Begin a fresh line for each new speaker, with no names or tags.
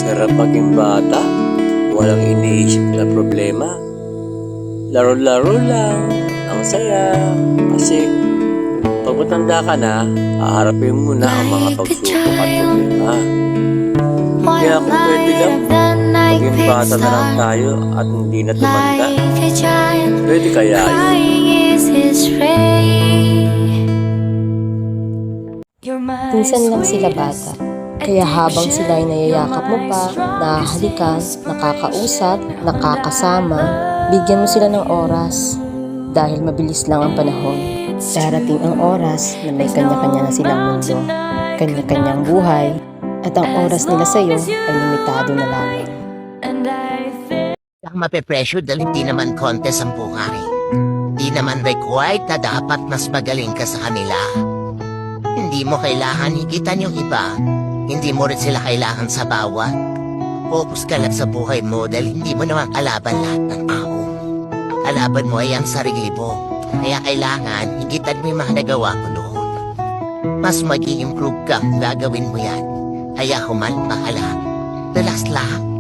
Sarap maging bata, walang iniisip na problema. Laro-laro lang, ang saya. Kasi pag matanda ka na, haharapin mo na ang mga pagsubok at problema. Kaya kung pwede lang, maging bata na lang tayo at hindi na tumanda. Pwede kaya yun?
Minsan lang sila bata. Kaya habang sila ay nayayakap mo pa, nahahalikan, nakakausap, nakakasama, bigyan mo sila ng oras. Dahil mabilis lang ang panahon. Darating ang oras na may kanya-kanya na silang mundo, kanya-kanyang buhay, at ang oras nila sa iyo ay limitado na lamang.
Lang mape-pressure dahil hindi naman contest ang buhay. Hindi naman required na dapat mas magaling ka sa kanila. Hindi mo kailangan higitan yung iba. Hindi mo rin sila kailangan sa bawat. Focus ka lang sa buhay mo dahil hindi mo naman kalaban lahat ng tao. Kalaban mo ay ang sarili mo. Kaya kailangan higitan mo yung mga nagawa mo noon. Mas mag-i-improve ka kung gagawin mo yan. Kaya humalpa ka lang. Relax lang.